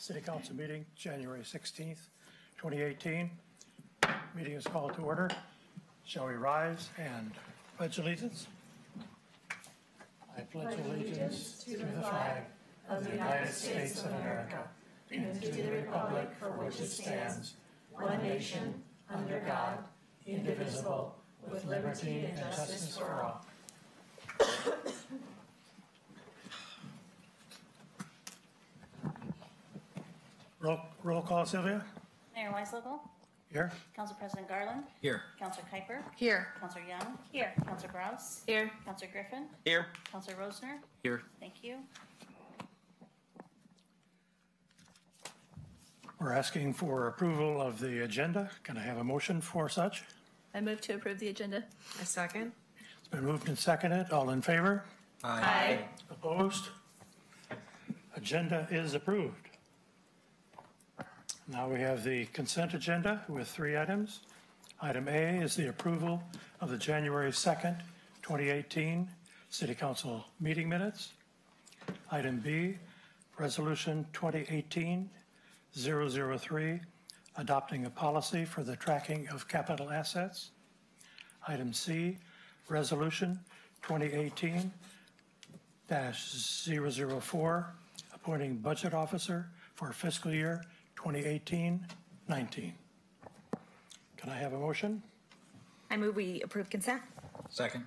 City Council meeting, January 16th, 2018. Meeting is called to order. Shall we rise and pledge allegiance? I pledge allegiance to the flag of the United States of America and to the republic for which it stands, one nation, under God, indivisible, with liberty and justice for all. Roll call, Sylvia. Mayor Weislocal. Here. Council President Garland. Here. Councilor Kuiper. Here. Councilor Young. Here. Councilor Browse. Here. Councilor Griffin. Here. Councilor Rosner. Here. Thank you. We're asking for approval of the agenda. Can I have a motion for such? I move to approve the agenda. A second. It's been moved and seconded. All in favor? Aye. Opposed? Agenda is approved. Now we have the consent agenda with 3 items. Item A is the approval of the January 2nd, 2018 City Council meeting minutes. Item B, Resolution 2018-003, adopting a policy for the tracking of capital assets. Item C, Resolution 2018-004, appointing budget officer for fiscal year 2018-19. Can I have a motion? I move we approve consent. Second.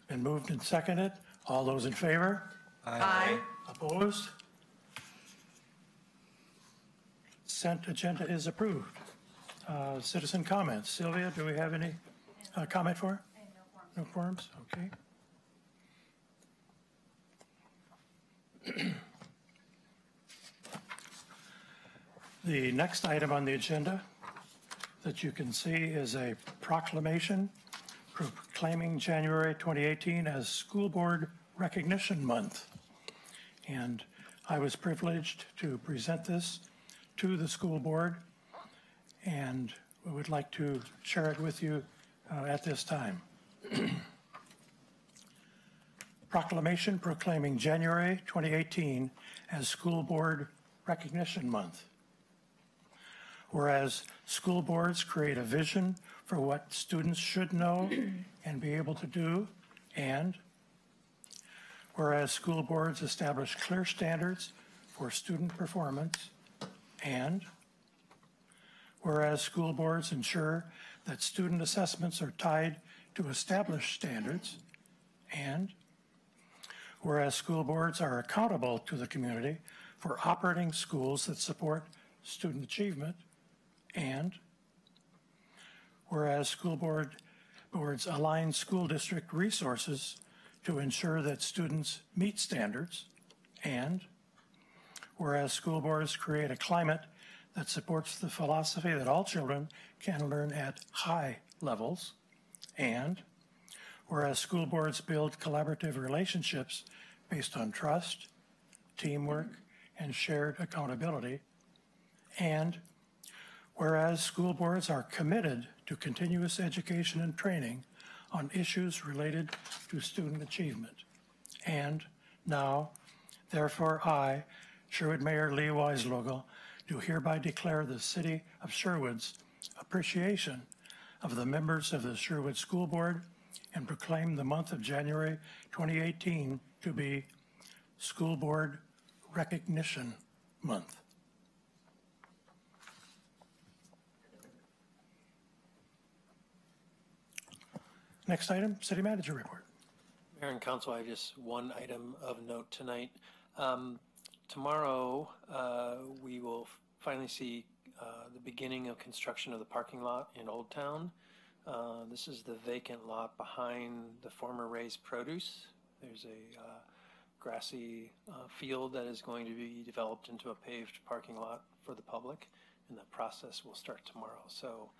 Been moved and seconded. All those in favor? Aye. Opposed? Consent agenda is approved. Citizen comments. Sylvia, do we have any comment for? I have no forms. Okay. The next item on the agenda that you can see is a proclamation proclaiming January 2018 as School Board Recognition Month. And I was privileged to present this to the school board, and we would like to share it with you at this time. Proclamation proclaiming January 2018 as School Board Recognition Month. Whereas school boards create a vision for what students should know and be able to do, and whereas school boards establish clear standards for student performance, and whereas school boards ensure that student assessments are tied to established standards, and whereas school boards are accountable to the community for operating schools that support student achievement, and whereas school boards align school district resources to ensure that students meet standards, and whereas school boards create a climate that supports the philosophy that all children can learn at high levels, and whereas school boards build collaborative relationships based on trust, teamwork, and shared accountability, and whereas school boards are committed to continuous education and training on issues related to student achievement. And now, therefore, I, Sherwood Mayor Lee Weislocal, do hereby declare the City of Sherwood's appreciation of the members of the Sherwood School Board and proclaim the month of January 2018 to be School Board Recognition Month. Next item, City Manager Report. Mayor and Council, I have just one item of note tonight. Tomorrow, we will finally see the beginning of construction of the parking lot in Old Town. This is the vacant lot behind the former Ray's Produce. There's a grassy field that is going to be developed into a paved parking lot for the public, and the process will start tomorrow. So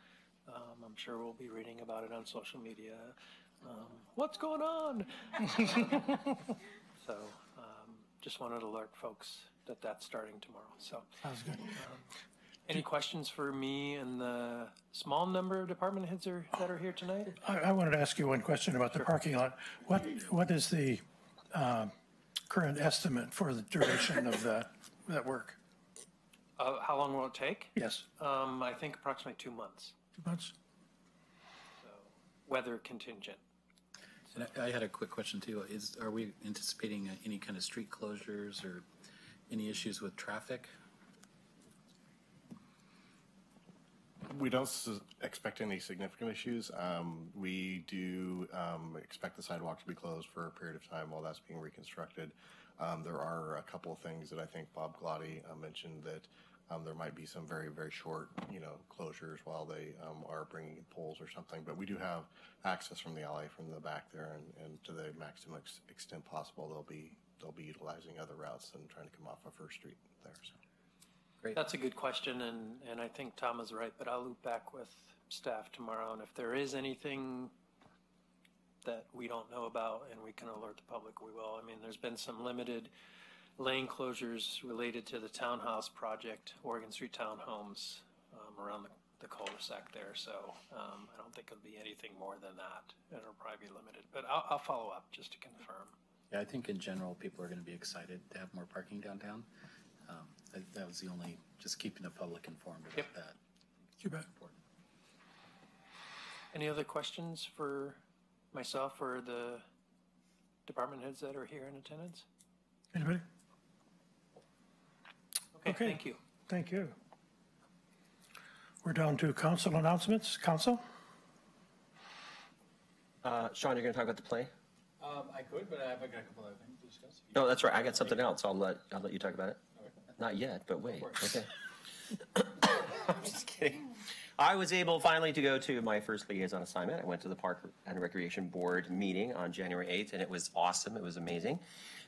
I'm sure we'll be reading about it on social media. What's going on? So just wanted to alert folks that that's starting tomorrow. So sounds good. Any questions for me and the small number of department heads that are here tonight? I wanted to ask you one question about the parking lot. What is the current estimate for the duration of that work? How long will it take? Yes, I think approximately 2 months, 2 months. so weather contingent. And I had a quick question too. Are we anticipating any kind of street closures or any issues with traffic? We don't expect any significant issues. We do expect the sidewalk to be closed for a period of time while that's being reconstructed. There are a couple of things that I think Bob Glotty mentioned that there might be some very, very short, closures while they are bringing in poles or something. But we do have access from the alley from the back there, and to the maximum extent possible, they'll be utilizing other routes than trying to come off of First Street there. So. Great. That's a good question, and I think Tom is right, but I'll loop back with staff tomorrow, and if there is anything that we don't know about and we can alert the public, we will. I mean, there's been some limited lane closures related to the townhouse project, Oregon Street Townhomes, around the cul-de-sac there, so I don't think it'll be anything more than that. It'll probably be limited, but I'll follow up just to confirm. Yeah, I think in general, people are going to be excited to have more parking downtown. That was the only, just keeping the public informed about Yep. that. You bet. Important. Any other questions for myself or the department heads that are here in attendance? Anybody? Okay, thank you. Thank you. We're down to council announcements. Council? Sean, you're going to talk about the play? I could, but I've got a couple other things to discuss. No, that's right. I got something else. I'll let you talk about it. Not yet, but wait. Okay. I'm just kidding. I was able finally to go to my first liaison assignment. I went to the Park and Recreation Board meeting on January 8th, and it was awesome. It was amazing.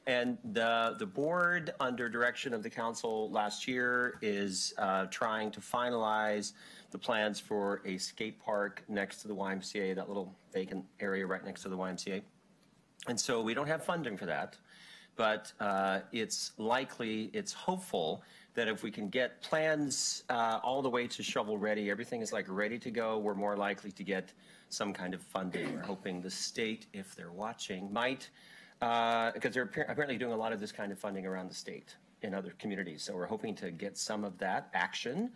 And the board, under direction of the council last year, is trying to finalize the plans for a skate park next to the YMCA, that little vacant area right next to the YMCA. And so we don't have funding for that. But it's hopeful that if we can get plans all the way to shovel ready, everything is like ready to go, we're more likely to get some kind of funding. We're hoping the state, if they're watching, might, because they're apparently doing a lot of this kind of funding around the state in other communities. So we're hoping to get some of that action.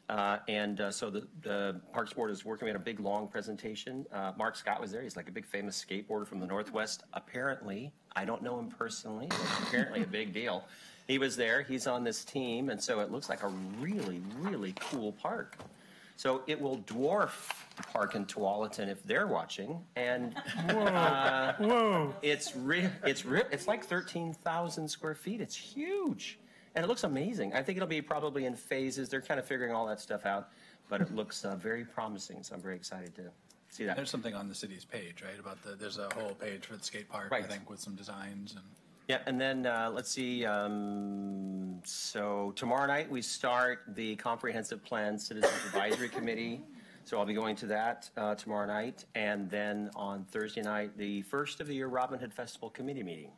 So the Parks Board is working. We had a big, long presentation. Mark Scott was there. He's like a big, famous skateboarder from the Northwest. Apparently, I don't know him personally, but apparently a big deal. He was there. He's on this team, and so it looks like a really, really cool park. So it will dwarf the park in Tualatin if they're watching. And Whoa. it's like 13,000 square feet. It's huge. And it looks amazing. I think it'll be probably in phases. They're kind of figuring all that stuff out, but it looks very promising. So I'm very excited to see that. There's something on the city's page, right? There's a whole page for the skate park, Right. I think, with some designs and. Yeah, and then let's see. So tomorrow night we start the Comprehensive Plan Citizens Advisory Committee. So I'll be going to that tomorrow night, and then on Thursday night, the first of the year Robin Hood Festival Committee meeting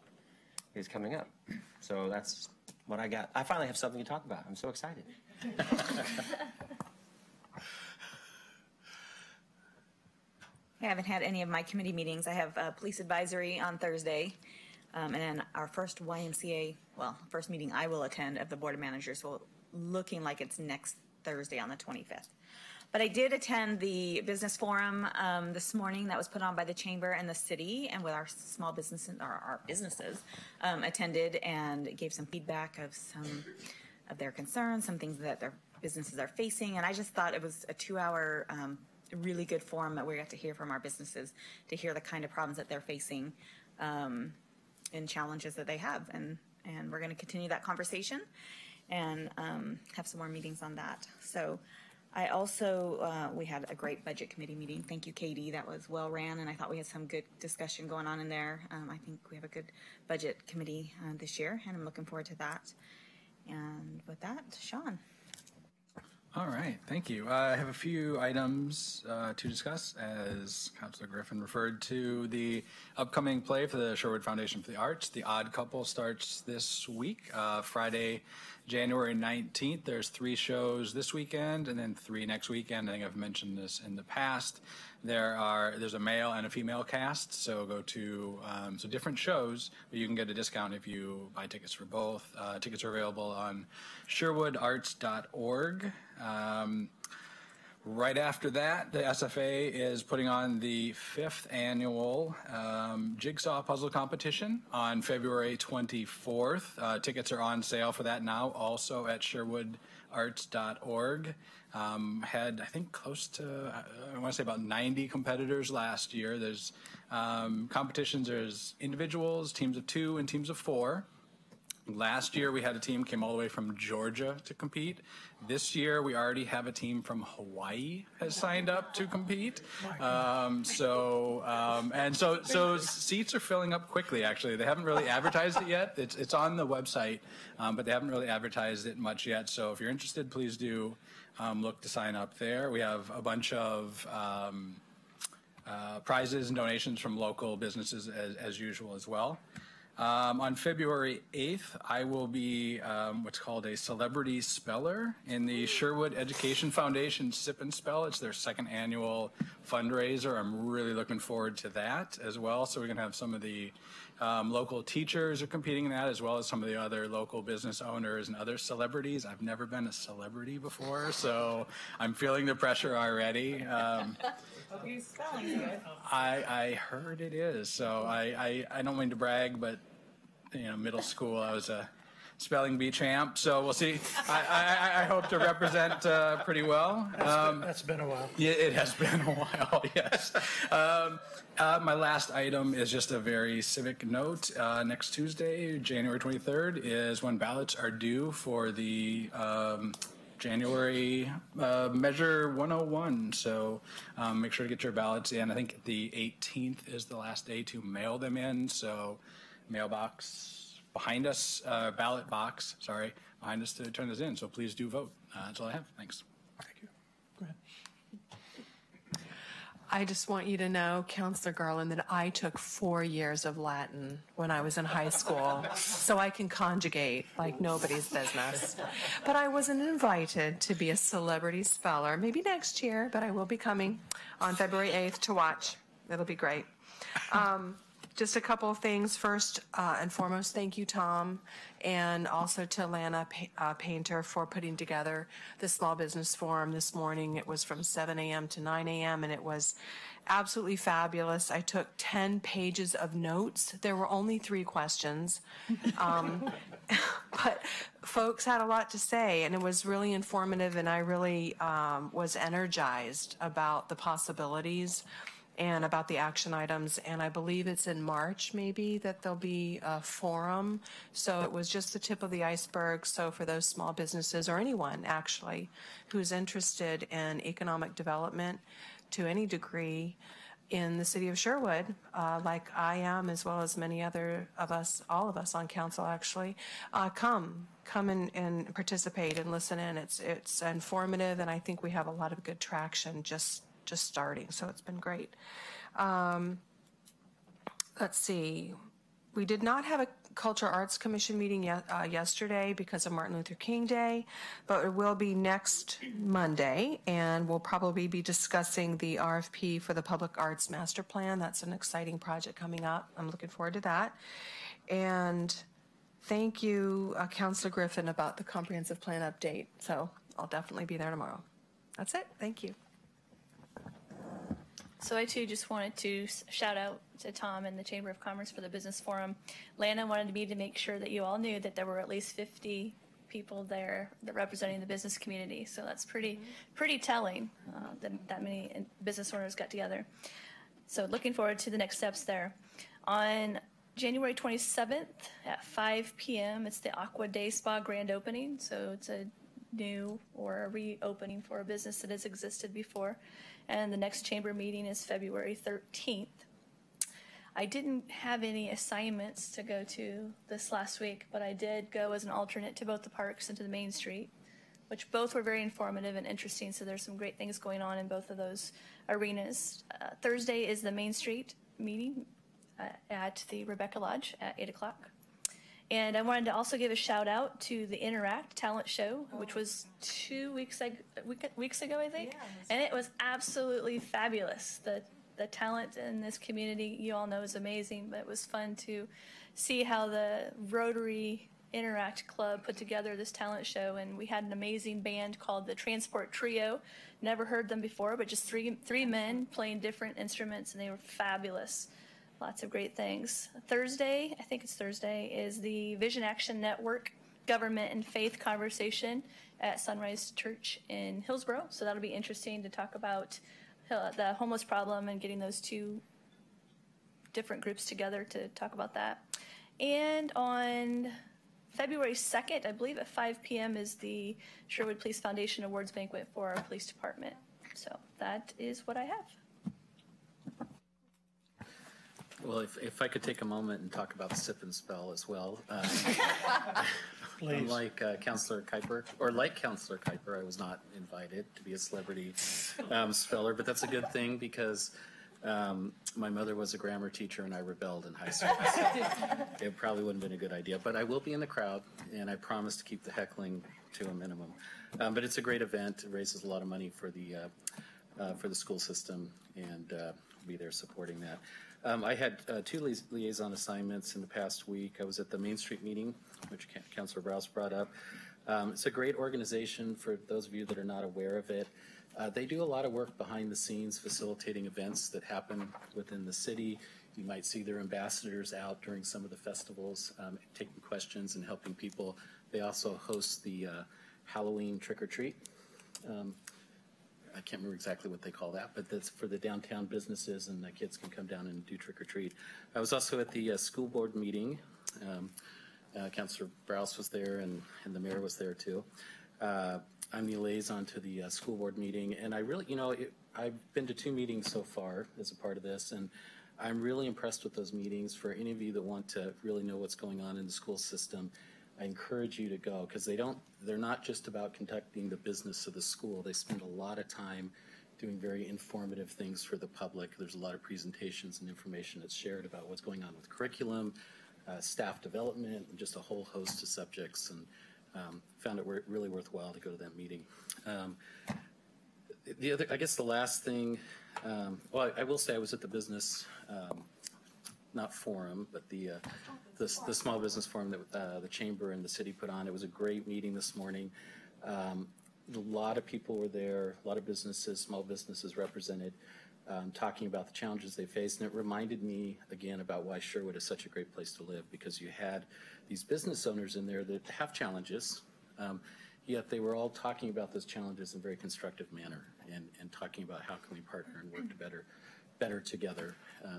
is coming up. So that's what I got. I finally have something to talk about. I'm so excited. I haven't had any of my committee meetings. I have police advisory on Thursday. And then our first first meeting I will attend of the Board of Managers, looking like it's next Thursday on the 25th. But I did attend the business forum this morning that was put on by the Chamber and the city, and with our small businesses, our businesses attended and gave some feedback of some of their concerns, some things that their businesses are facing. And I just thought it was a 2-hour really good forum that we got to hear from our businesses, to hear the kind of problems that they're facing and challenges that they have. And we're going to continue that conversation and have some more meetings on that. So I also, we had a great budget committee meeting. Thank you, Katie. That was well ran, and I thought we had some good discussion going on in there. I think we have a good budget committee this year, and I'm looking forward to that. And with that, Sean. All right, thank you. I have a few items to discuss. As Councilor Griffin referred to, the upcoming play for the Sherwood Foundation for the Arts, The Odd Couple, starts this week, Friday, January 19th. There's 3 shows this weekend and then 3 next weekend. I think I've mentioned this in the past. There's a male and a female cast, so go to so different shows, but you can get a discount if you buy tickets for both. Tickets are available on sherwoodarts.org. Right after that, the SFA is putting on the 5th annual Jigsaw Puzzle Competition on February 24th. Tickets are on sale for that now, also at sherwoodarts.org. Had, I think, close to, I want to say about 90 competitors last year. There's competitions, there's individuals, teams of 2, and teams of 4. Last year, we had a team came all the way from Georgia to compete. This year, we already have a team from Hawaii has signed up to compete. So seats are filling up quickly, actually. They haven't really advertised it yet. It's on the website, but they haven't really advertised it much yet. So if you're interested, please do look to sign up there. We have a bunch of prizes and donations from local businesses as usual as well. On February 8th, I will be what's called a celebrity speller in the Sherwood Education Foundation Sip and Spell. It's their 2nd annual fundraiser. I'm really looking forward to that as well. So we're going to have some of the local teachers are competing in that, as well as some of the other local business owners and other celebrities. I've never been a celebrity before, so I'm feeling the pressure already. Hope your spelling's good. I heard it is. So I don't mean to brag, but middle school I was a spelling bee champ. So we'll see. I hope to represent pretty well. That's been a while. Yeah, it has been a while. Yes. My last item is just a very civic note. Next Tuesday, January 23rd, is when ballots are due for the January Measure 101. So make sure to get your ballots in. I think the 18th is the last day to mail them in. So mailbox behind us, ballot box, sorry, behind us to turn this in. So please do vote. That's all I have. Thanks. Thank you. Go ahead. I just want you to know, Counselor Garland, that I took 4 years of Latin when I was in high school, so I can conjugate like nobody's business. But I wasn't invited to be a celebrity speller. Maybe next year, but I will be coming on February 8th to watch. It'll be great. Just a couple of things. First and foremost, thank you, Tom, and also to Lana Painter for putting together the Small Business Forum this morning. It was from 7 a.m. to 9 a.m., and it was absolutely fabulous. I took 10 pages of notes. There were only 3 questions, but folks had a lot to say, and it was really informative, and I really was energized about the possibilities and about the action items. And I believe it's in March, maybe, that there'll be a forum. So it was just the tip of the iceberg. So for those small businesses, or anyone actually who's interested in economic development to any degree in the city of Sherwood, like I am, as well as many other of us, all of us on council actually, come and participate and listen in. It's informative, and I think we have a lot of good traction just starting, so it's been great. Let's see. We did not have a Culture Arts Commission meeting yesterday because of Martin Luther King Day, but it will be next Monday, and we'll probably be discussing the RFP for the Public Arts Master Plan. That's an exciting project coming up. I'm looking forward to that. And thank you, Councilor Griffin, about the comprehensive plan update. So I'll definitely be there tomorrow. That's it. Thank you. So I too just wanted to shout out to Tom and the Chamber of Commerce for the Business Forum. Lana wanted me to make sure that you all knew that there were at least 50 people there that representing the business community. So that's pretty telling that many business owners got together. So looking forward to the next steps there. On January 27th at 5 p.m., it's the Aqua Day Spa grand opening. So it's a new or a reopening for a business that has existed before. And the next chamber meeting is February 13th. I didn't have any assignments to go to this last week, but I did go as an alternate to both the parks and to the Main Street, which both were very informative and interesting. So there's some great things going on in both of those arenas. Thursday is the Main Street meeting at the Rebecca Lodge at 8 o'clock. And I wanted to also give a shout out to the Interact talent show, which was 2 weeks ago, I think. And it was absolutely fabulous. The talent in this community, you all know, is amazing, but it was fun to see how the Rotary Interact Club put together this talent show, and we had an amazing band called the Transport Trio. Never heard them before, but just three men playing different instruments, and they were fabulous. Lots of great things. Thursday, I think it's Thursday, is the Vision Action Network Government and Faith Conversation at Sunrise Church in Hillsborough. So that'll be interesting to talk about the homeless problem and getting those two different groups together to talk about that. And on February 2nd, I believe at 5 p.m. is the Sherwood Police Foundation Awards Banquet for our police department. So that is what I have. Well, if I could take a moment and talk about the sip and spell as well. Please. Like Councillor Kuiper, I was not invited to be a celebrity speller, but that's a good thing because my mother was a grammar teacher and I rebelled in high school. So it probably wouldn't have been a good idea, but I will be in the crowd and I promise to keep the heckling to a minimum. But it's a great event. It raises a lot of money for the school system, and be there supporting that. I had two liaison assignments in the past week. I was at the Main Street meeting, which Councilor Browse brought up. It's a great organization for those of you that are not aware of it. They do a lot of work behind the scenes, facilitating events that happen within the city. You might see their ambassadors out during some of the festivals, taking questions and helping people. They also host the Halloween trick-or-treat. I can't remember exactly what they call that, but that's for the downtown businesses, and the kids can come down and do trick-or-treat. I was also at the school board meeting. Councilor Browse was there, and the mayor was there too. I'm the liaison to the school board meeting, and I really, I've been to 2 meetings so far as a part of this, and I'm really impressed with those meetings. For any of you that want to really know what's going on in the school system, I encourage you to go, because they're not just about conducting the business of the school. They spend a lot of time doing very informative things for the public. There's a lot of presentations and information that's shared about what's going on with curriculum, staff development, and just a whole host of subjects, and found it really worthwhile to go to that meeting. The last thing, well, I will say I was at the business, not forum, but the small business forum that the chamber and the city put on. It was a great meeting this morning. A lot of people were there, a lot of businesses, small businesses represented, talking about the challenges they faced. And it reminded me again about why Sherwood is such a great place to live, because you had these business owners in there that have challenges, yet they were all talking about those challenges in a very constructive manner, and talking about how can we partner and work better together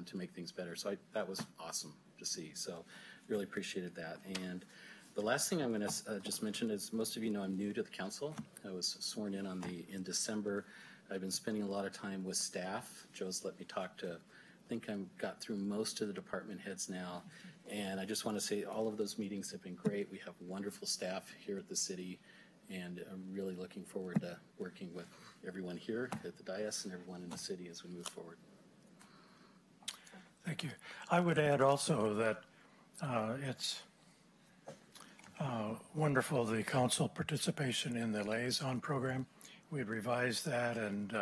to make things better. So that was awesome to see. So really appreciated that. And the last thing I'm going to just mention is, most of you know I'm new to the council. I was sworn in December. I've been spending a lot of time with staff. Joe's let me talk to, I think I've got through most of the department heads now. And I just want to say all of those meetings have been great. We have wonderful staff here at the city, and I'm really looking forward to working with everyone here at the dais and everyone in the city as we move forward. Thank you. I would add also that it's wonderful, the council participation in the liaison program. We had revised that, and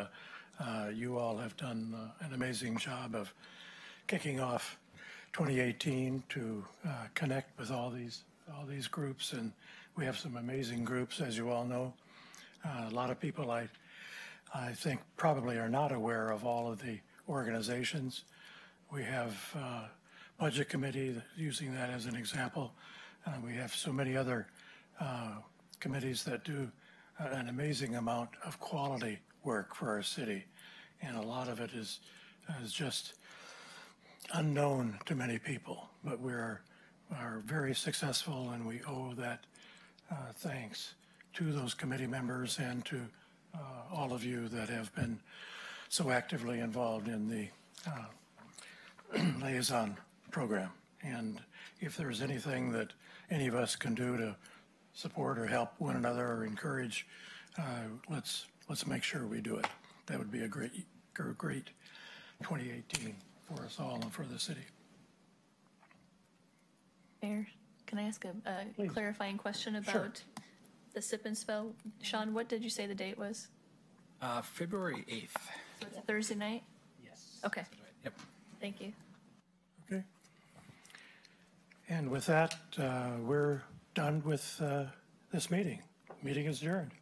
you all have done an amazing job of kicking off 2018 to connect with all these groups, and we have some amazing groups, as you all know. A lot of people I think probably are not aware of all of the organizations. We have budget committee, using that as an example. We have so many other committees that do an amazing amount of quality work for our city, and a lot of it is just unknown to many people, but we are very successful, and we owe that thanks to those committee members and to all of you that have been so actively involved in the liaison program. And if there's anything that any of us can do to support or help one another or encourage, let's make sure we do it. That would be a great 2018 for us all and for the city. Mayor? Can I ask a Please. clarifying question Sure. about the sip and spell? Sean, what did you say the date was? February 8th. So it's a Thursday night? Yes. Okay, Yep. thank you. Okay. And with that, we're done with this meeting. Meeting is adjourned.